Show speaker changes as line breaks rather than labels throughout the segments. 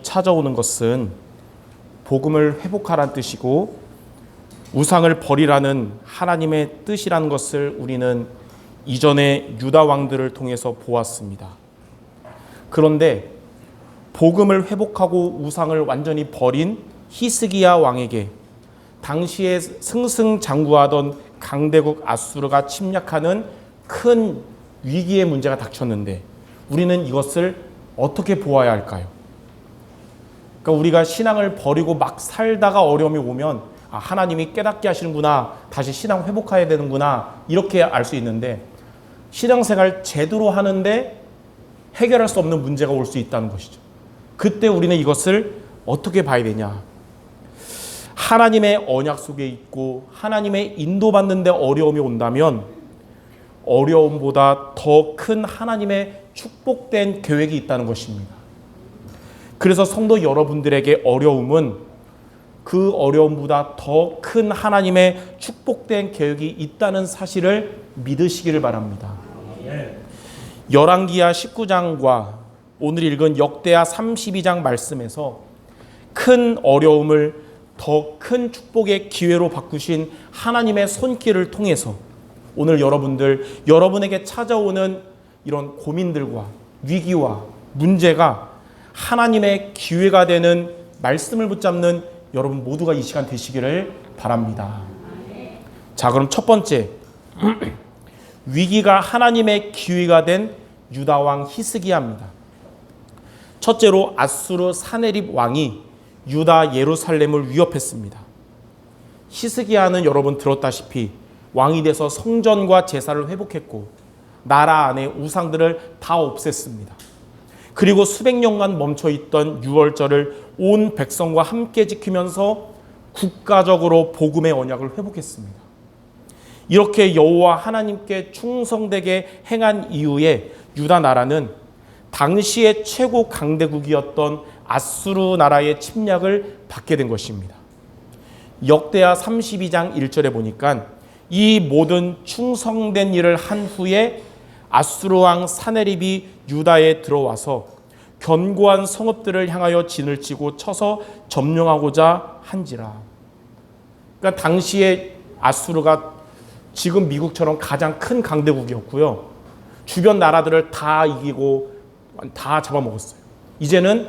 찾아오는 것은 복음을 회복하라는 뜻이고 우상을 버리라는 하나님의 뜻이라는 것을 우리는 이전에 유다 왕들을 통해서 보았습니다. 그런데 복음을 회복하고 우상을 완전히 버린 히스기야 왕에게 당시에 승승장구하던 강대국 아수르가 침략하는 큰 위기의 문제가 닥쳤는데 우리는 이것을 어떻게 보아야 할까요? 그러니까 우리가 신앙을 버리고 막 살다가 어려움이 오면 하나님이 깨닫게 하시는구나, 다시 신앙 회복해야 되는구나, 이렇게 알 수 있는데 신앙생활 제대로 하는데 해결할 수 없는 문제가 올 수 있다는 것이죠. 그때 우리는 이것을 어떻게 봐야 되냐? 하나님의 언약 속에 있고 하나님의 인도받는 데 어려움이 온다면 어려움보다 더 큰 하나님의 축복된 계획이 있다는 것입니다. 그래서 성도 여러분들에게 어려움은 그 어려움보다 더 큰 하나님의 축복된 계획이 있다는 사실을 믿으시기를 바랍니다. 열왕기하 19장과 오늘 읽은 역대하 32장 말씀에서 큰 어려움을 더 큰 축복의 기회로 바꾸신 하나님의 손길을 통해서 오늘 여러분에게 찾아오는 이런 고민들과 위기와 문제가 하나님의 기회가 되는 말씀을 붙잡는 여러분 모두가 이 시간 되시기를 바랍니다. 자, 그럼 첫 번째, 위기가 하나님의 기회가 된 유다왕 히스기야입니다. 첫째로 아수르 사네립 왕이 유다 예루살렘을 위협했습니다. 히스기야는 여러분 들었다시피 왕이 돼서 성전과 제사를 회복했고 나라 안에 우상들을 다 없앴습니다. 그리고 수백 년간 멈춰있던 유월절을 온 백성과 함께 지키면서 국가적으로 복음의 언약을 회복했습니다. 이렇게 여호와 하나님께 충성되게 행한 이후에 유다 나라는 당시의 최고 강대국이었던 아수르 나라의 침략을 받게 된 것입니다. 역대하 32장 1절에 보니까 이 모든 충성된 일을 한 후에 아수르 왕 사네립이 유다에 들어와서 견고한 성읍들을 향하여 진을 치고 쳐서 점령하고자 한지라. 그러니까 당시에 아수르가 지금 미국처럼 가장 큰 강대국이었고요. 주변 나라들을 다 이기고 다 잡아먹었어요. 이제는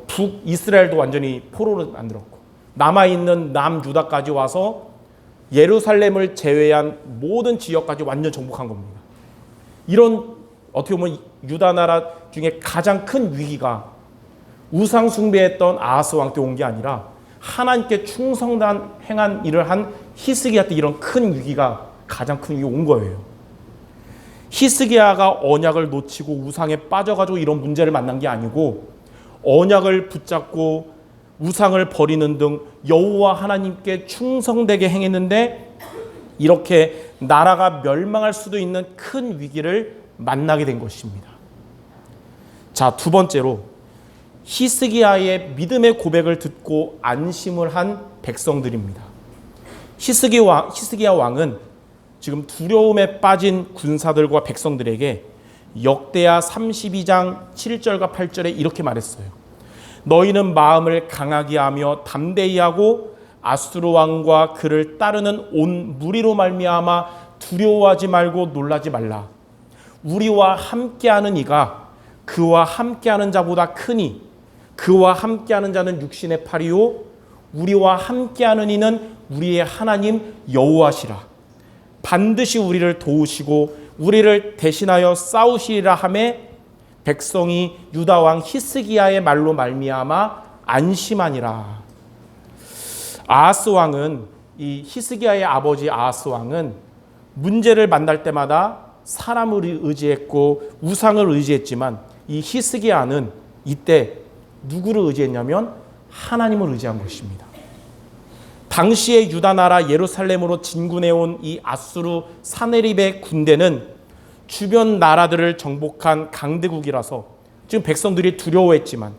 북이스라엘도 완전히 포로로 만들었고 남아있는 남유다까지 와서 예루살렘을 제외한 모든 지역까지 완전 정복한 겁니다. 이런 어떻게 보면 유다 나라 중에 가장 큰 위기가 우상 숭배했던 아하스 왕 때 온 게 아니라 하나님께 충성한 행한 일을 한 히스기야 때 이런 큰 위기가 가장 큰 위기가 온 거예요. 히스기야가 언약을 놓치고 우상에 빠져가지고 이런 문제를 만난 게 아니고 언약을 붙잡고 우상을 버리는 등 여호와 하나님께 충성되게 행했는데 이렇게 나라가 멸망할 수도 있는 큰 위기를 만나게 된 것입니다. 자, 두 번째로 히스기야의 믿음의 고백을 듣고 안심을 한 백성들입니다. 히스기야 왕은 지금 두려움에 빠진 군사들과 백성들에게 역대하 32장 7절과 8절에 이렇게 말했어요. 너희는 마음을 강하게 하며 담대히 하고 아수르 왕과 그를 따르는 온 무리로 말미암아 두려워하지 말고 놀라지 말라. 우리와 함께하는 이가 그와 함께하는 자보다 크니 그와 함께하는 자는 육신의 팔이요 우리와 함께하는 이는 우리의 하나님 여호와시라. 반드시 우리를 도우시고 우리를 대신하여 싸우시리라 하매 백성이 유다 왕 히스기야의 말로 말미암아 안심하니라. 아하스 왕은 이 히스기야의 아버지 아하스 왕은 문제를 만날 때마다 사람을 의지했고 우상을 의지했지만 이 히스기야는 이때 누구를 의지했냐면 하나님을 의지한 것입니다. 당시의 유다 나라 예루살렘으로 진군해온 이 아수르 사네립의 군대는 주변 나라들을 정복한 강대국이라서 지금 백성들이 두려워했지만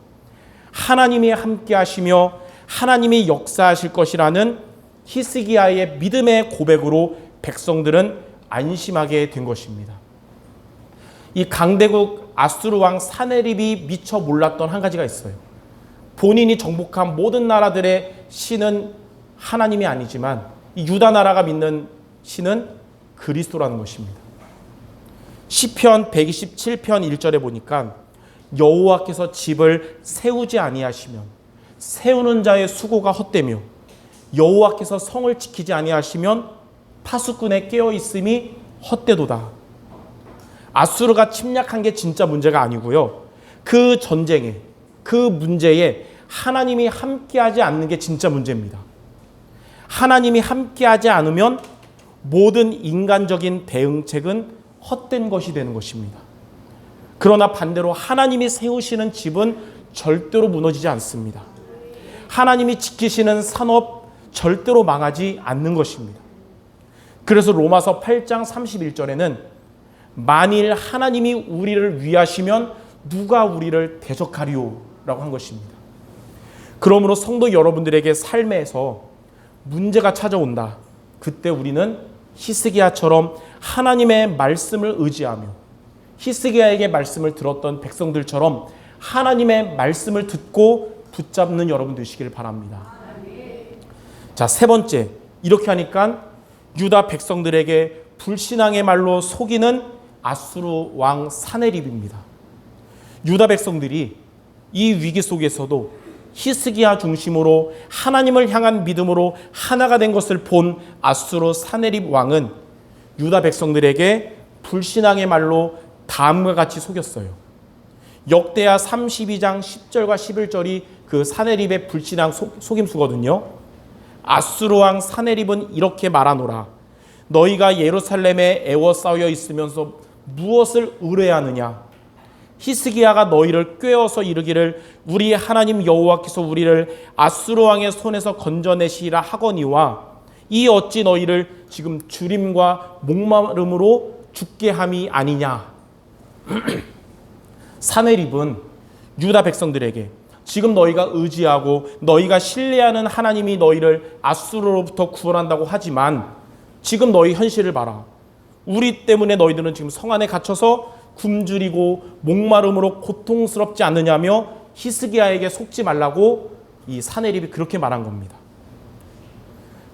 하나님이 함께 하시며 하나님이 역사하실 것이라는 히스기야의 믿음의 고백으로 백성들은 안심하게 된 것입니다. 이 강대국 아수르 왕 사네립이 미처 몰랐던 한 가지가 있어요. 본인이 정복한 모든 나라들의 신은 하나님이 아니지만 이 유다 나라가 믿는 신은 그리스도라는 것입니다. 시편 127편 1절에 보니까 여호와께서 집을 세우지 아니하시면 세우는 자의 수고가 헛되며 여호와께서 성을 지키지 아니하시면 파수꾼의 깨어 있음이 헛되도다. 아수르가 침략한 게 진짜 문제가 아니고요. 그 전쟁에, 그 문제에 하나님이 함께하지 않는 게 진짜 문제입니다. 하나님이 함께하지 않으면 모든 인간적인 대응책은 헛된 것이 되는 것입니다. 그러나 반대로 하나님이 세우시는 집은 절대로 무너지지 않습니다. 하나님이 지키시는 산업 절대로 망하지 않는 것입니다. 그래서 로마서 8장 31절에는 만일 하나님이 우리를 위하시면 누가 우리를 대적하리요? 라고 한 것입니다. 그러므로 성도 여러분들에게 삶에서 문제가 찾아온다. 그때 우리는 히스기야처럼 하나님의 말씀을 의지하며 히스기야에게 말씀을 들었던 백성들처럼 하나님의 말씀을 듣고 붙잡는 여러분 되시기를 바랍니다. 자, 세 번째, 이렇게 하니까 유다 백성들에게 불신앙의 말로 속이는 아수르 왕 사네립입니다. 유다 백성들이 이 위기 속에서도 히스기야 중심으로 하나님을 향한 믿음으로 하나가 된 것을 본 아수르 사네립 왕은 유다 백성들에게 불신앙의 말로 다음과 같이 속였어요. 역대하 32장 10절과 11절이 그 사네립의 불신앙 속임수거든요. 아수르 왕 사네립은 이렇게 말하노라. 너희가 예루살렘에 애워싸여 있으면서 무엇을 의뢰하느냐? 히스기야가 너희를 꾀어서 이르기를 우리 하나님 여호와께서 우리를 아수르 왕의 손에서 건져내시리라 하거니와 이 어찌 너희를 지금 주림과 목마름으로 죽게 함이 아니냐. 사네립은 유다 백성들에게 지금 너희가 의지하고 너희가 신뢰하는 하나님이 너희를 아수르로부터 구원한다고 하지만 지금 너희 현실을 봐라. 우리 때문에 너희들은 지금 성 안에 갇혀서 굶주리고 목마름으로 고통스럽지 않느냐며 히스기야에게 속지 말라고 이 사네립이 그렇게 말한 겁니다.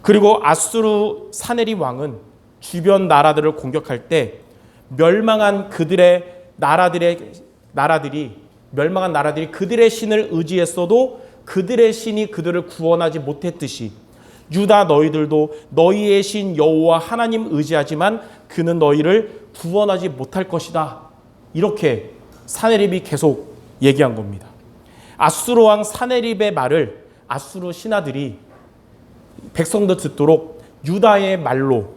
그리고 아수르 사네립 왕은 주변 나라들을 공격할 때 멸망한 나라들이 그들의 신을 의지했어도 그들의 신이 그들을 구원하지 못했듯이 유다 너희들도 너희의 신 여호와 하나님 의지하지만 그는 너희를 구원하지 못할 것이다. 이렇게 사네립이 계속 얘기한 겁니다. 아수르 왕 사네립의 말을 아수르 신하들이 백성들 듣도록 유다의 말로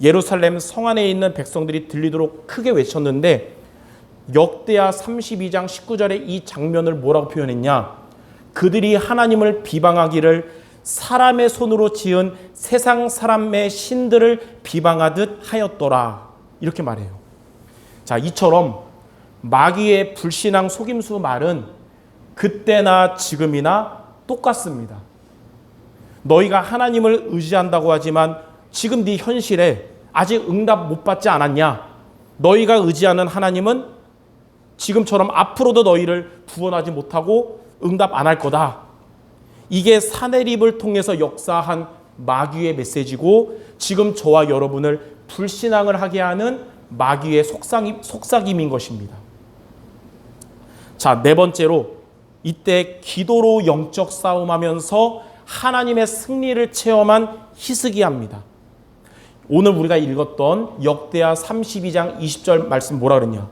예루살렘 성 안에 있는 백성들이 들리도록 크게 외쳤는데 역대하 32장 19절에 이 장면을 뭐라고 표현했냐? 그들이 하나님을 비방하기를 사람의 손으로 지은 세상 사람의 신들을 비방하듯 하였더라. 이렇게 말해요. 자, 이처럼 마귀의 불신앙 속임수 말은 그때나 지금이나 똑같습니다. 너희가 하나님을 의지한다고 하지만 지금 네 현실에 아직 응답 못 받지 않았냐? 너희가 의지하는 하나님은 지금처럼 앞으로도 너희를 구원하지 못하고 응답 안 할 거다. 이게 사네립을 통해서 역사한 마귀의 메시지고 지금 저와 여러분을 불신앙을 하게 하는 마귀의 속삭임인 것입니다. 자, 네 번째로 이때 기도로 영적 싸움하면서 하나님의 승리를 체험한 히스기야입니다. 오늘 우리가 읽었던 역대하 32장 20절 말씀 뭐라 그랬냐?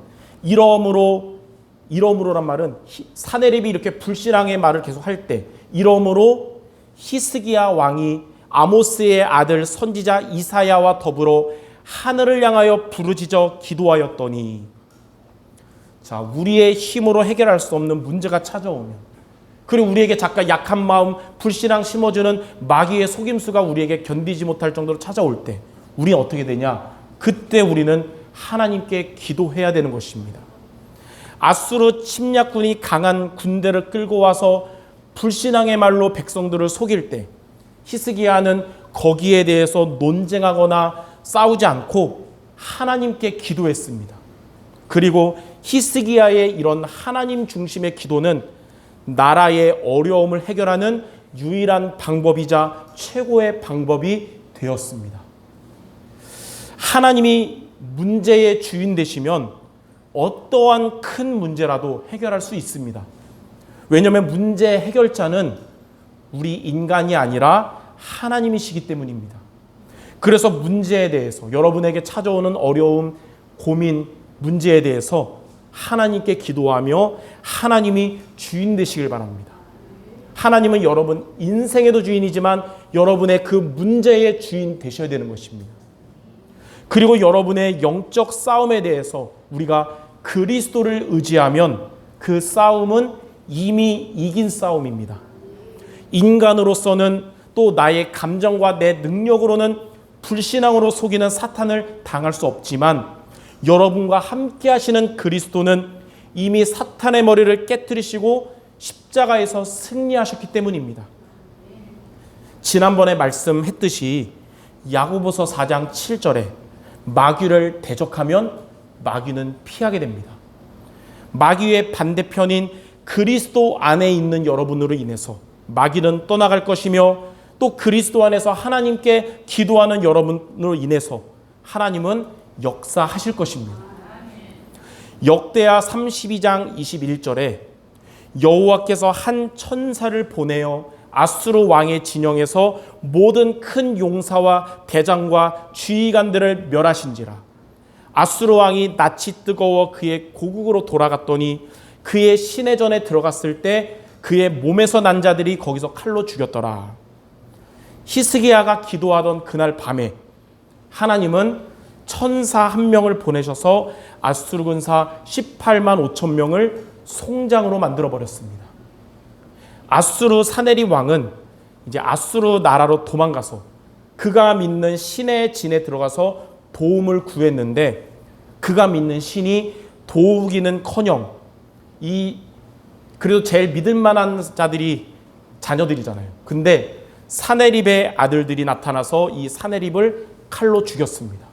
이러므로란 말은 사네립이 이렇게 불신앙의 말을 계속 할 때 이러므로 히스기야 왕이 아모스의 아들 선지자 이사야와 더불어 하늘을 향하여 부르짖어 기도하였더니 자, 우리의 힘으로 해결할 수 없는 문제가 찾아오면 그리고 우리에게 잠깐 약한 마음, 불신앙 심어주는 마귀의 속임수가 우리에게 견디지 못할 정도로 찾아올 때 우리는 어떻게 되냐? 그때 우리는 하나님께 기도해야 되는 것입니다. 아수르 침략군이 강한 군대를 끌고 와서 불신앙의 말로 백성들을 속일 때 히스기야는 거기에 대해서 논쟁하거나 싸우지 않고 하나님께 기도했습니다. 그리고 히스기야의 이런 하나님 중심의 기도는 나라의 어려움을 해결하는 유일한 방법이자 최고의 방법이 되었습니다. 하나님이 문제의 주인 되시면 어떠한 큰 문제라도 해결할 수 있습니다. 왜냐하면 문제 해결자는 우리 인간이 아니라 하나님이시기 때문입니다. 그래서 문제에 대해서, 여러분에게 찾아오는 어려움, 고민, 문제에 대해서 하나님께 기도하며 하나님이 주인 되시길 바랍니다. 하나님은 여러분 인생에도 주인이지만 여러분의 그 문제의 주인 되셔야 되는 것입니다. 그리고 여러분의 영적 싸움에 대해서 우리가 그리스도를 의지하면 그 싸움은 이미 이긴 싸움입니다. 인간으로서는 또 나의 감정과 내 능력으로는 불신앙으로 속이는 사탄을 당할 수 없지만 여러분과 함께 하시는 그리스도는 이미 사탄의 머리를 깨뜨리시고 십자가에서 승리하셨기 때문입니다. 지난번에 말씀했듯이 야고보서 4장 7절에 마귀를 대적하면 마귀는 피하게 됩니다. 마귀의 반대편인 그리스도 안에 있는 여러분으로 인해서 마귀는 떠나갈 것이며 또 그리스도 안에서 하나님께 기도하는 여러분으로 인해서 하나님은 역사하실 것입니다. 역대하 32장 21절에 여호와께서 한 천사를 보내어 아수르 왕의 진영에서 모든 큰 용사와 대장과 주의관들을 멸하신지라. 아수르 왕이 낯이 뜨거워 그의 고국으로 돌아갔더니 그의 시내전에 들어갔을 때 그의 몸에서 난 자들이 거기서 칼로 죽였더라. 히스기야가 기도하던 그날 밤에 하나님은 천사 한 명을 보내셔서 아수르 군사 18만 5천 명을 송장으로 만들어 버렸습니다. 아수르 사네립 왕은 이제 아수르 나라로 도망가서 그가 믿는 신의 진에 들어가서 도움을 구했는데 그가 믿는 신이 도우기는커녕 그래도 제일 믿을 만한 자들이 자녀들이잖아요. 근데 사네립의 아들들이 나타나서 이 사네립을 칼로 죽였습니다.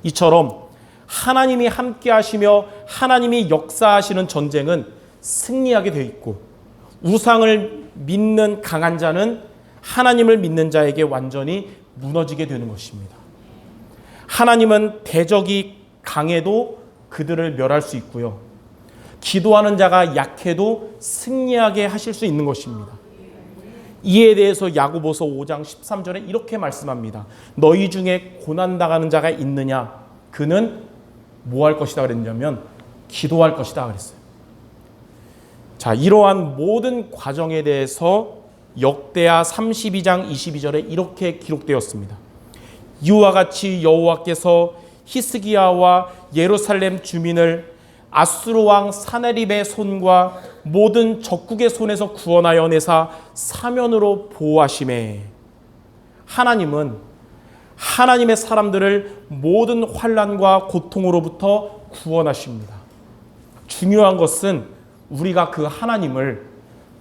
이처럼 하나님이 함께 하시며 하나님이 역사하시는 전쟁은 승리하게 되어 있고 우상을 믿는 강한 자는 하나님을 믿는 자에게 완전히 무너지게 되는 것입니다. 하나님은 대적이 강해도 그들을 멸할 수 있고요. 기도하는 자가 약해도 승리하게 하실 수 있는 것입니다. 이에 대해서 야고보서 5장 13절에 이렇게 말씀합니다. 너희 중에 고난당하는 자가 있느냐? 그는 뭐 할 것이다 그랬냐면 기도할 것이다 그랬어요. 자, 이러한 모든 과정에 대해서 역대하 32장 22절에 이렇게 기록되었습니다. 이와 같이 여호와께서 히스기야와 예루살렘 주민을 아수르 왕 사네립의 손과 모든 적국의 손에서 구원하여 내사 사면으로 보호하시매. 하나님은 하나님의 사람들을 모든 환난과 고통으로부터 구원하십니다. 중요한 것은 우리가 그 하나님을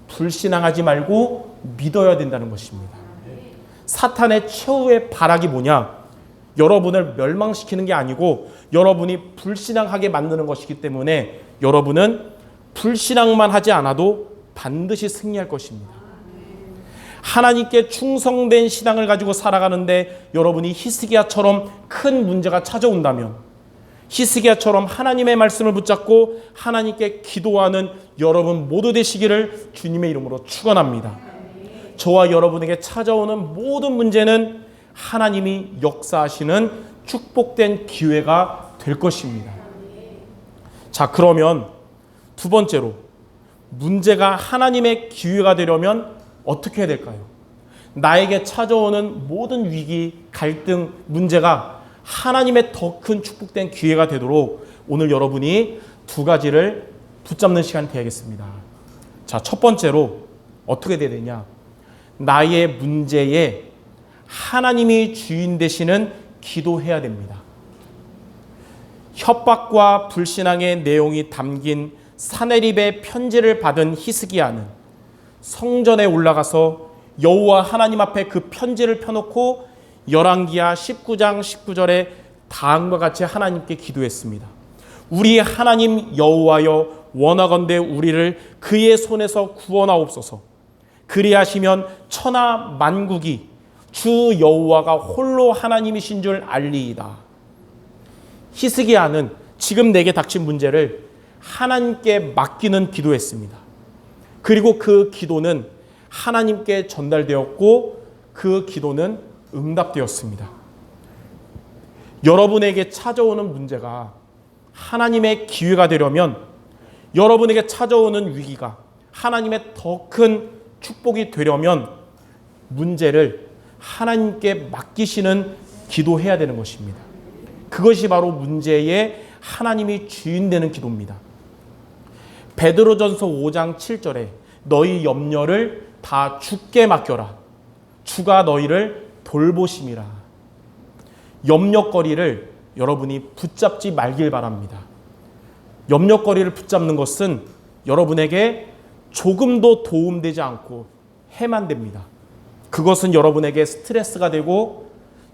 불신앙하지 말고 믿어야 된다는 것입니다. 사탄의 최후의 발악이 뭐냐? 여러분을 멸망시키는 게 아니고 여러분이 불신앙하게 만드는 것이기 때문에 여러분은 불신앙만 하지 않아도 반드시 승리할 것입니다. 하나님께 충성된 신앙을 가지고 살아가는데 여러분이 히스기야처럼 큰 문제가 찾아온다면 히스기야처럼 하나님의 말씀을 붙잡고 하나님께 기도하는 여러분 모두 되시기를 주님의 이름으로 축원합니다. 저와 여러분에게 찾아오는 모든 문제는 하나님이 역사하시는 축복된 기회가 될 것입니다. 자, 그러면 두 번째로 문제가 하나님의 기회가 되려면 어떻게 해야 될까요? 나에게 찾아오는 모든 위기, 갈등, 문제가 하나님의 더 큰 축복된 기회가 되도록 오늘 여러분이 두 가지를 붙잡는 시간이 되야겠습니다. 자, 첫 번째로 어떻게 돼야 되냐? 나의 문제에 하나님이 주인 되시는 기도해야 됩니다. 협박과 불신앙의 내용이 담긴 사네립의 편지를 받은 히스기야는 성전에 올라가서 여호와 하나님 앞에 그 편지를 펴놓고 열왕기하 19장 19절에 다음과 같이 하나님께 기도했습니다. 우리 하나님 여호와여, 원하건대 우리를 그의 손에서 구원하옵소서. 그리하시면 천하 만국이 주 여호와가 홀로 하나님이신 줄 알리이다. 히스기야는 지금 내게 닥친 문제를 하나님께 맡기는 기도했습니다. 그리고 그 기도는 하나님께 전달되었고 그 기도는 응답되었습니다. 여러분에게 찾아오는 문제가 하나님의 기회가 되려면, 여러분에게 찾아오는 위기가 하나님의 더 큰 축복이 되려면 문제를 하나님께 맡기시는 기도해야 되는 것입니다. 그것이 바로 문제의 하나님이 주인 되는 기도입니다. 베드로전서 5장 7절에 너희 염려를 다 주께 맡겨라. 주가 너희를 돌보심이라. 염려거리를 여러분이 붙잡지 말길 바랍니다. 염려거리를 붙잡는 것은 여러분에게 조금도 도움되지 않고 해만 됩니다. 그것은 여러분에게 스트레스가 되고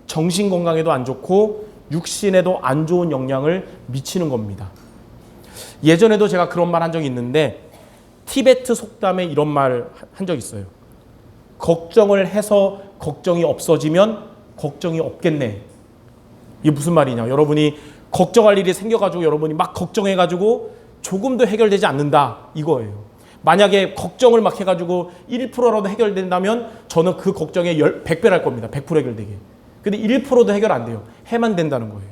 정신건강에도 안 좋고 육신에도 안 좋은 영향을 미치는 겁니다. 예전에도 제가 그런 말 한 적이 있는데, 티베트 속담에 이런 말 한 적 있어요. 걱정을 해서 걱정이 없어지면 걱정이 없겠네. 이게 무슨 말이냐? 여러분이 걱정할 일이 생겨가지고 여러분이 막 걱정해가지고 조금도 해결되지 않는다, 이거예요. 만약에 걱정을 막 해가지고 1%라도 해결된다면 저는 그 걱정에 100배를 할 겁니다. 100% 해결되게. 근데 1%도 해결 안 돼요. 해만 된다는 거예요.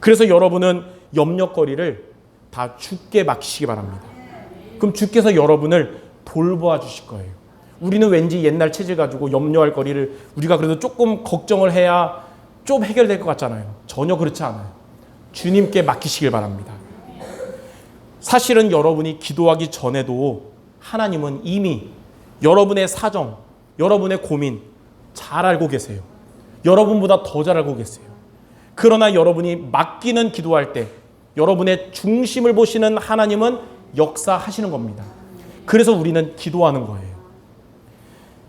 그래서 여러분은 염려거리를 다 주께 맡기시기 바랍니다. 그럼 주께서 여러분을 돌보아 주실 거예요. 우리는 왠지 옛날 체질 가지고 염려할 거리를 우리가 그래도 조금 걱정을 해야 좀 해결될 것 같잖아요. 전혀 그렇지 않아요. 주님께 맡기시길 바랍니다. 사실은 여러분이 기도하기 전에도 하나님은 이미 여러분의 사정, 여러분의 고민 잘 알고 계세요. 여러분보다 더 잘 알고 계세요. 그러나 여러분이 맡기는 기도할 때 여러분의 중심을 보시는 하나님은 역사하시는 겁니다. 그래서 우리는 기도하는 거예요.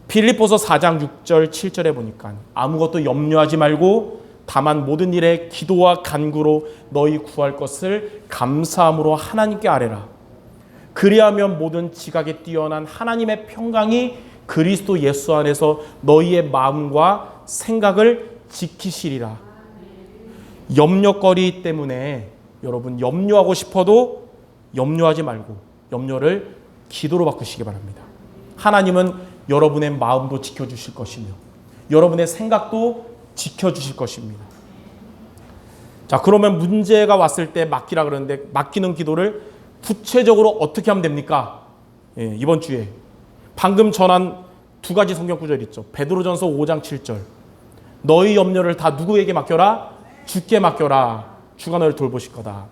빌립보서 4장 6절 7절에 보니까 아무것도 염려하지 말고 다만 모든 일에 기도와 간구로 너희 구할 것을 감사함으로 하나님께 아뢰라. 그리하면 모든 지각에 뛰어난 하나님의 평강이 그리스도 예수 안에서 너희의 마음과 생각을 지키시리라. 염려거리 때문에 여러분 염려하고 싶어도 염려하지 말고 염려를 기도로 바꾸시기 바랍니다. 하나님은 여러분의 마음도 지켜주실 것이며 여러분의 생각도 지켜주실 것입니다. 자, 그러면 문제가 왔을 때 맡기라 그러는데 맡기는 기도를 구체적으로 어떻게 하면 됩니까? 이번 주에 방금 전한 두 가지 성경 구절 있죠. 베드로전서 5장 7절. 너희 염려를 다 누구에게 맡겨라? 주께 맡겨라. 주가 너를 돌보실 거다.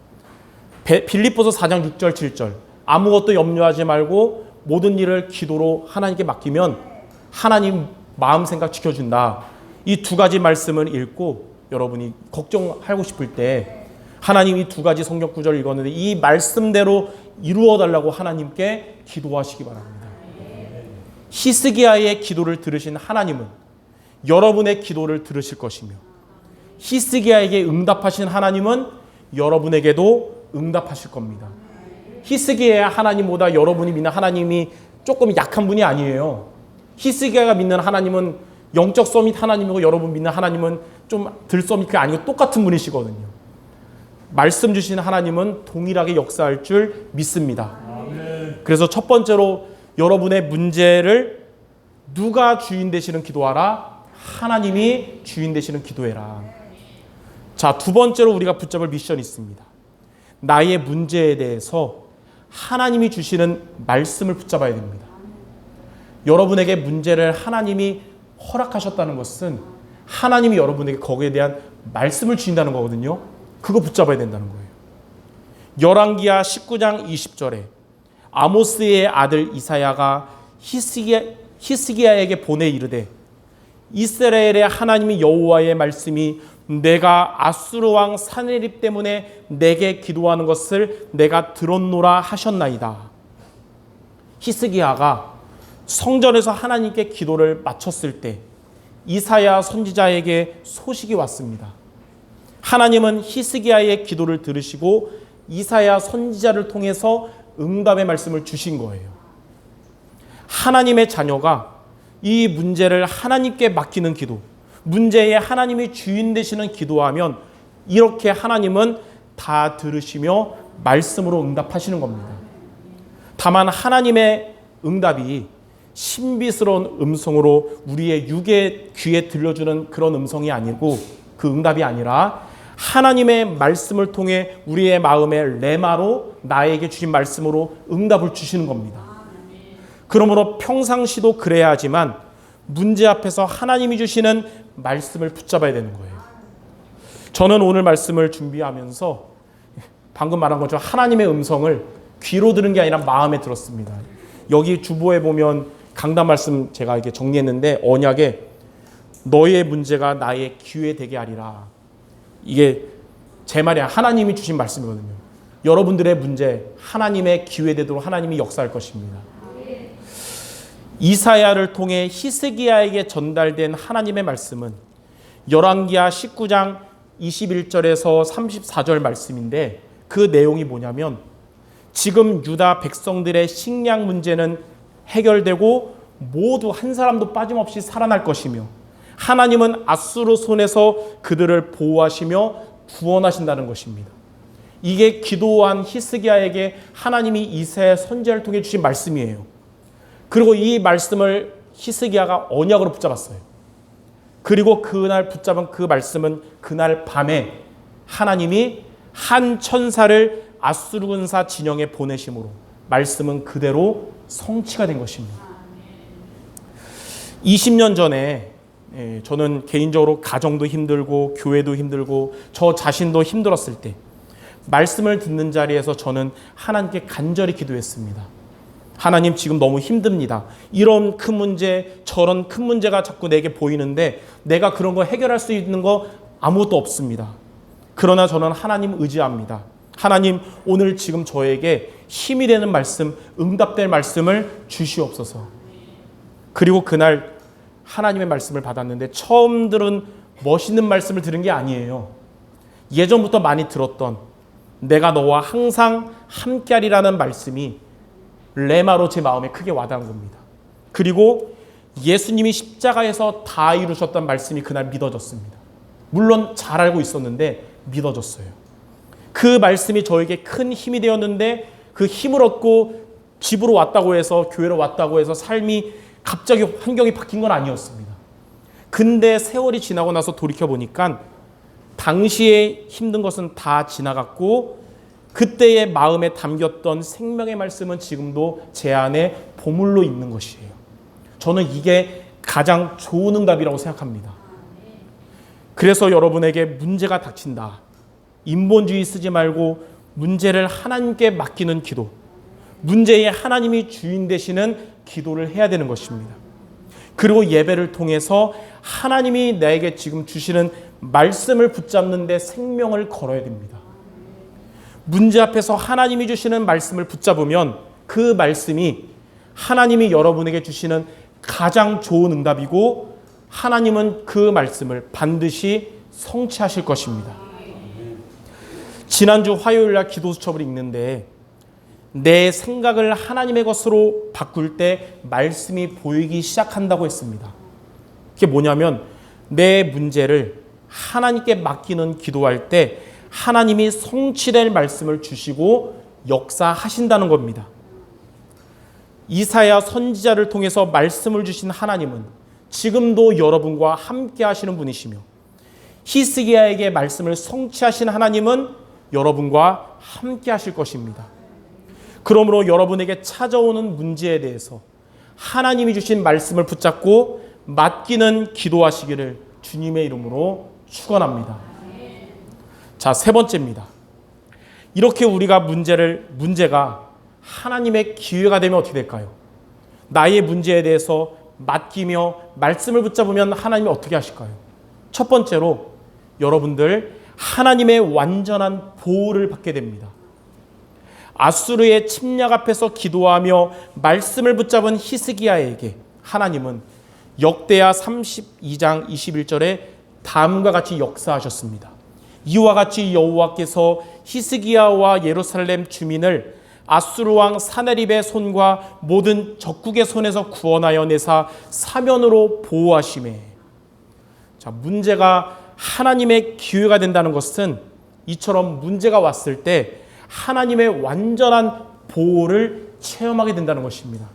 빌립보서 4장 6절 7절. 아무것도 염려하지 말고 모든 일을 기도로 하나님께 맡기면 하나님 마음 생각 지켜준다. 이 두 가지 말씀을 읽고 여러분이 걱정하고 싶을 때 하나님 이 두 가지 성경 구절을 읽었는데 이 말씀대로 이루어 달라고 하나님께 기도하시기 바랍니다. 히스기야의 기도를 들으신 하나님은 여러분의 기도를 들으실 것이며 히스기야에게 응답하신 하나님은 여러분에게도 응답하실 겁니다. 히스기야의 하나님보다 여러분이 믿는 하나님이 조금 약한 분이 아니에요. 히스기야가 믿는 하나님은 영적 서밋 하나님이고 여러분 믿는 하나님은 좀 덜 서밋이 아니고 똑같은 분이시거든요. 말씀 주신 하나님은 동일하게 역사할 줄 믿습니다. 그래서 첫 번째로 여러분의 문제를 누가 주인 되시는 기도하라? 하나님이 주인 되시는 기도해라. 자, 두 번째로 우리가 붙잡을 미션이 있습니다. 나의 문제에 대해서 하나님이 주시는 말씀을 붙잡아야 됩니다. 여러분에게 문제를 하나님이 허락하셨다는 것은 하나님이 여러분에게 거기에 대한 말씀을 주신다는 거거든요. 그거 붙잡아야 된다는 거예요. 열왕기하 19장 20절에 아모스의 아들 이사야가 히스기야에게 보내 이르되 이스라엘의 하나님이 여호와의 말씀이 내가 아수르 왕 사네립 때문에 내게 기도하는 것을 내가 들었노라 하셨나이다. 히스기야가 성전에서 하나님께 기도를 마쳤을 때 이사야 선지자에게 소식이 왔습니다. 하나님은 히스기야의 기도를 들으시고 이사야 선지자를 통해서 응답의 말씀을 주신 거예요. 하나님의 자녀가 이 문제를 하나님께 맡기는 기도, 문제에 하나님이 주인 되시는 기도하면 이렇게 하나님은 다 들으시며 말씀으로 응답하시는 겁니다. 다만 하나님의 응답이 신비스러운 음성으로 우리의 육의 귀에 들려주는 그런 음성이 아니고 그 응답이 아니라 하나님의 말씀을 통해 우리의 마음에 레마로 나에게 주신 말씀으로 응답을 주시는 겁니다. 그러므로 평상시도 그래야 하지만 문제 앞에서 하나님이 주시는 말씀을 붙잡아야 되는 거예요. 저는 오늘 말씀을 준비하면서 방금 말한 것처럼 하나님의 음성을 귀로 들은 게 아니라 마음에 들었습니다. 여기 주보에 보면 강단 말씀 제가 이렇게 정리했는데 언약에 너의 문제가 나의 기회 되게 하리라. 이게 제 말이 하나님이 주신 말씀이거든요. 여러분들의 문제 하나님의 기회 되도록 하나님이 역사할 것입니다. 이사야를 통해 히스기야에게 전달된 하나님의 말씀은 열왕기하 19장 21절에서 34절 말씀인데 그 내용이 뭐냐면 지금 유다 백성들의 식량 문제는 해결되고 모두 한 사람도 빠짐없이 살아날 것이며 하나님은 아수르 손에서 그들을 보호하시며 구원하신다는 것입니다. 이게 기도한 히스기야에게 하나님이 이사야 선지자를 통해 주신 말씀이에요. 그리고 이 말씀을 히스기야가 언약으로 붙잡았어요. 그리고 그날 붙잡은 그 말씀은 그날 밤에 하나님이 한 천사를 아수르 군사 진영에 보내심으로 말씀은 그대로 성취가 된 것입니다. 20년 전에 저는 개인적으로 가정도 힘들고 교회도 힘들고 저 자신도 힘들었을 때 말씀을 듣는 자리에서 저는 하나님께 간절히 기도했습니다. 하나님 지금 너무 힘듭니다. 이런 큰 문제 저런 큰 문제가 자꾸 내게 보이는데 내가 그런 거 해결할 수 있는 거 아무것도 없습니다. 그러나 저는 하나님 의지합니다. 하나님 오늘 지금 저에게 힘이 되는 말씀, 응답될 말씀을 주시옵소서. 그리고 그날 하나님의 말씀을 받았는데 처음 들은 멋있는 말씀을 들은 게 아니에요. 예전부터 많이 들었던 내가 너와 항상 함께하리라는 말씀이 레마로 제 마음에 크게 와닿은 겁니다. 그리고 예수님이 십자가에서 다 이루셨던 말씀이 그날 믿어졌습니다. 물론 잘 알고 있었는데 믿어졌어요. 그 말씀이 저에게 큰 힘이 되었는데 그 힘을 얻고 집으로 왔다고 해서 교회로 왔다고 해서 삶이 갑자기 환경이 바뀐 건 아니었습니다. 근데 세월이 지나고 나서 돌이켜보니까 당시에 힘든 것은 다 지나갔고 그때의 마음에 담겼던 생명의 말씀은 지금도 제 안에 보물로 있는 것이에요. 저는 이게 가장 좋은 응답이라고 생각합니다. 그래서 여러분에게 문제가 닥친다. 인본주의 쓰지 말고 문제를 하나님께 맡기는 기도, 문제에 하나님이 주인 되시는 기도를 해야 되는 것입니다. 그리고 예배를 통해서 하나님이 나에게 지금 주시는 말씀을 붙잡는 데 생명을 걸어야 됩니다. 문제 앞에서 하나님이 주시는 말씀을 붙잡으면 그 말씀이 하나님이 여러분에게 주시는 가장 좋은 응답이고 하나님은 그 말씀을 반드시 성취하실 것입니다. 지난주 화요일 날 기도 수첩을 읽는데 내 생각을 하나님의 것으로 바꿀 때 말씀이 보이기 시작한다고 했습니다. 그게 뭐냐면 내 문제를 하나님께 맡기는 기도할 때 하나님이 성취될 말씀을 주시고 역사하신다는 겁니다. 이사야 선지자를 통해서 말씀을 주신 하나님은 지금도 여러분과 함께 하시는 분이시며 히스기야에게 말씀을 성취하신 하나님은 여러분과 함께 하실 것입니다. 그러므로 여러분에게 찾아오는 문제에 대해서 하나님이 주신 말씀을 붙잡고 맡기는 기도하시기를 주님의 이름으로 축원합니다. 자, 세 번째입니다. 이렇게 우리가 문제가 하나님의 기회가 되면 어떻게 될까요? 나의 문제에 대해서 맡기며 말씀을 붙잡으면 하나님이 어떻게 하실까요? 첫 번째로 여러분들 하나님의 완전한 보호를 받게 됩니다. 아수르의 침략 앞에서 기도하며 말씀을 붙잡은 히스기야에게 하나님은 역대하 32장 21절에 다음과 같이 역사하셨습니다. 이와 같이 여호와께서 히스기야와 예루살렘 주민을 아수르 왕 사네립의 손과 모든 적국의 손에서 구원하여 내사 사면으로 보호하시매. 자, 문제가 하나님의 기회가 된다는 것은 이처럼 문제가 왔을 때 하나님의 완전한 보호를 체험하게 된다는 것입니다.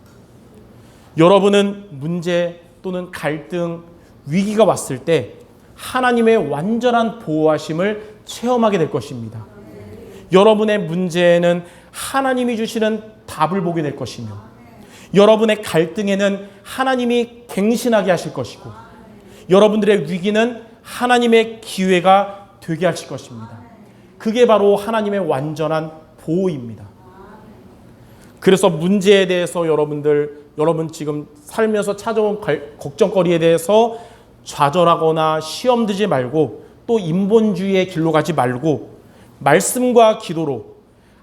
여러분은 문제 또는 갈등, 위기가 왔을 때 하나님의 완전한 보호하심을 체험하게 될 것입니다. 여러분의 문제에는 하나님이 주시는 답을 보게 될 것이며, 여러분의 갈등에는 하나님이 갱신하게 하실 것이고, 여러분들의 위기는 하나님의 기회가 되게 하실 것입니다. 그게 바로 하나님의 완전한 보호입니다. 그래서 문제에 대해서 여러분 지금 살면서 찾아온 걱정거리에 대해서 좌절하거나 시험 들지 말고, 또 인본주의의 길로 가지 말고 말씀과 기도로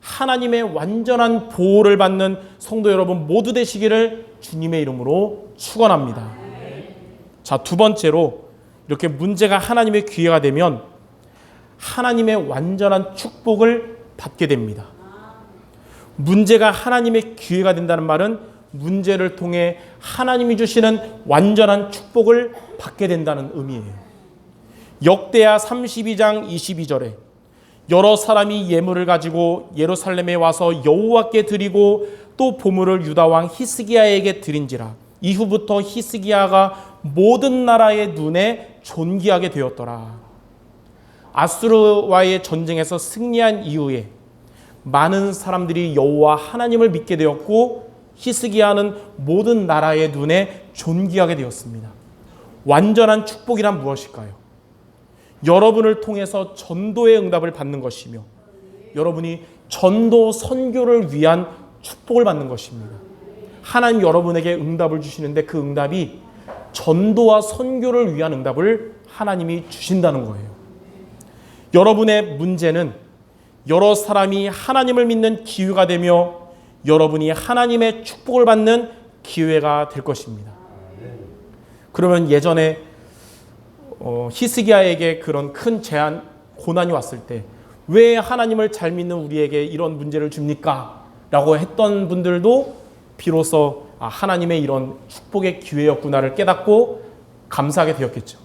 하나님의 완전한 보호를 받는 성도 여러분 모두 되시기를 주님의 이름으로 축원합니다. 자, 두 번째로 이렇게 문제가 하나님의 기회가 되면 하나님의 완전한 축복을 받게 됩니다. 문제가 하나님의 기회가 된다는 말은 문제를 통해 하나님이 주시는 완전한 축복을 받게 된다는 의미예요. 역대하 32장 22절에 여러 사람이 예물을 가지고 예루살렘에 와서 여호와께 드리고 또 보물을 유다 왕 히스기야에게 드린지라. 이후부터 히스기야가 모든 나라의 눈에 존귀하게 되었더라. 아수르와의 전쟁에서 승리한 이후에 많은 사람들이 여호와 하나님을 믿게 되었고, 히스기야는 모든 나라의 눈에 존귀하게 되었습니다. 완전한 축복이란 무엇일까요? 여러분을 통해서 전도의 응답을 받는 것이며, 여러분이 전도 선교를 위한 축복을 받는 것입니다. 하나님 여러분에게 응답을 주시는데 그 응답이 전도와 선교를 위한 응답을 하나님이 주신다는 거예요. 여러분의 문제는 여러 사람이 하나님을 믿는 기회가 되며 여러분이 하나님의 축복을 받는 기회가 될 것입니다. 그러면 예전에 히스기야에게 그런 큰 재앙, 고난이 왔을 때 왜 하나님을 잘 믿는 우리에게 이런 문제를 줍니까? 라고 했던 분들도 비로소 하나님의 이런 축복의 기회였구나를 깨닫고 감사하게 되었겠죠.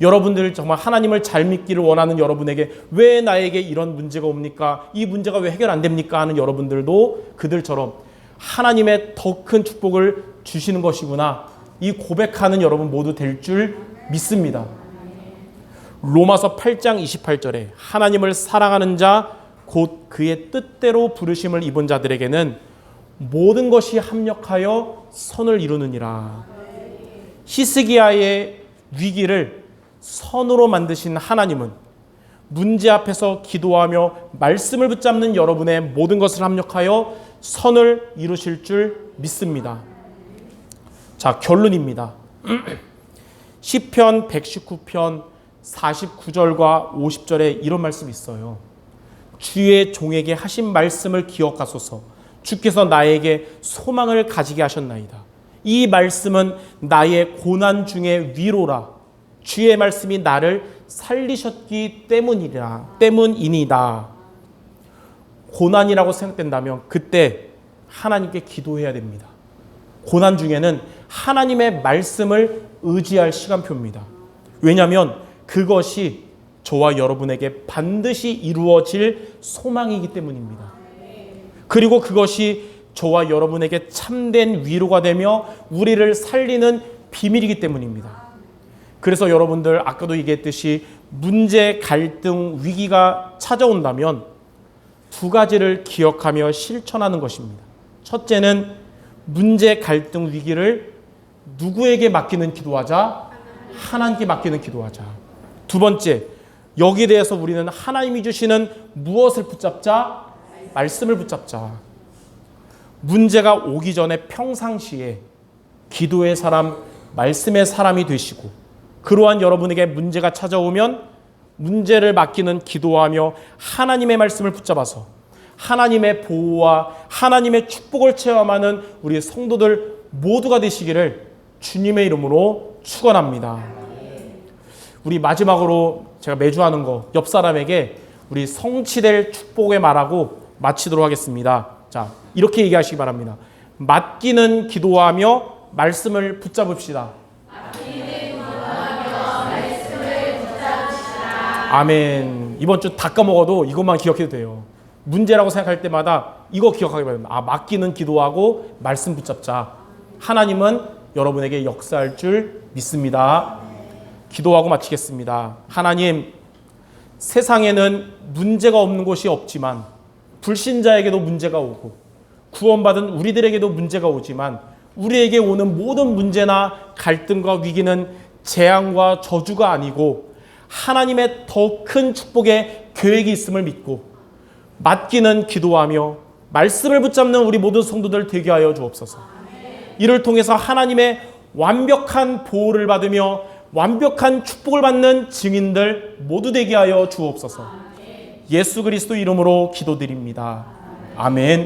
여러분들 정말 하나님을 잘 믿기를 원하는 여러분에게 왜 나에게 이런 문제가 옵니까? 이 문제가 왜 해결 안 됩니까? 하는 여러분들도 그들처럼 하나님의 더 큰 축복을 주시는 것이구나, 이 고백하는 여러분 모두 될 줄 믿습니다. 로마서 8장 28절에 하나님을 사랑하는 자 곧 그의 뜻대로 부르심을 입은 자들에게는 모든 것이 합력하여 선을 이루느니라. 히스기야의 위기를 선으로 만드신 하나님은 문제 앞에서 기도하며 말씀을 붙잡는 여러분의 모든 것을 합력하여 선을 이루실 줄 믿습니다. 자, 결론입니다. 시편 119편 49절과 50절에 이런 말씀이 있어요. 주의 종에게 하신 말씀을 기억하소서. 주께서 나에게 소망을 가지게 하셨나이다. 이 말씀은 나의 고난 중에 위로라. 주의 말씀이 나를 살리셨기 때문이니다. 고난이라고 생각된다면 그때 하나님께 기도해야 됩니다. 고난 중에는 하나님의 말씀을 의지할 시간표입니다. 왜냐하면 그것이 저와 여러분에게 반드시 이루어질 소망이기 때문입니다. 그리고 그것이 저와 여러분에게 참된 위로가 되며 우리를 살리는 비밀이기 때문입니다. 그래서 여러분들 아까도 얘기했듯이 문제, 갈등, 위기가 찾아온다면 두 가지를 기억하며 실천하는 것입니다. 첫째는 문제, 갈등, 위기를 누구에게 맡기는 기도하자? 하나님께 맡기는 기도하자. 두 번째, 여기에 대해서 우리는 하나님이 주시는 무엇을 붙잡자? 말씀을 붙잡자. 문제가 오기 전에 평상시에 기도의 사람, 말씀의 사람이 되시고, 그러한 여러분에게 문제가 찾아오면 문제를 맡기는 기도하며 하나님의 말씀을 붙잡아서 하나님의 보호와 하나님의 축복을 체험하는 우리 성도들 모두가 되시기를 주님의 이름으로 축원합니다. 우리 마지막으로 제가 매주 하는 거 옆 사람에게 우리 성취될 축복의 말하고 마치도록 하겠습니다. 자, 이렇게 얘기하시기 바랍니다. 맡기는 기도하며 말씀을 붙잡읍시다. 아멘. 이번 주 다 까먹어도 이것만 기억해도 돼요. 문제라고 생각할 때마다 이거 기억하기 바랍니다. 맡기는 기도하고 말씀 붙잡자. 하나님은 여러분에게 역사할 줄 믿습니다. 기도하고 마치겠습니다. 하나님, 세상에는 문제가 없는 곳이 없지만 불신자에게도 문제가 오고 구원받은 우리들에게도 문제가 오지만 우리에게 오는 모든 문제나 갈등과 위기는 재앙과 저주가 아니고 하나님의 더 큰 축복의 계획이 있음을 믿고 맡기는 기도하며 말씀을 붙잡는 우리 모든 성도들 되게 하여 주옵소서. 이를 통해서 하나님의 완벽한 보호를 받으며 완벽한 축복을 받는 증인들 모두 되게 하여 주옵소서. 예수 그리스도 이름으로 기도드립니다. 아멘.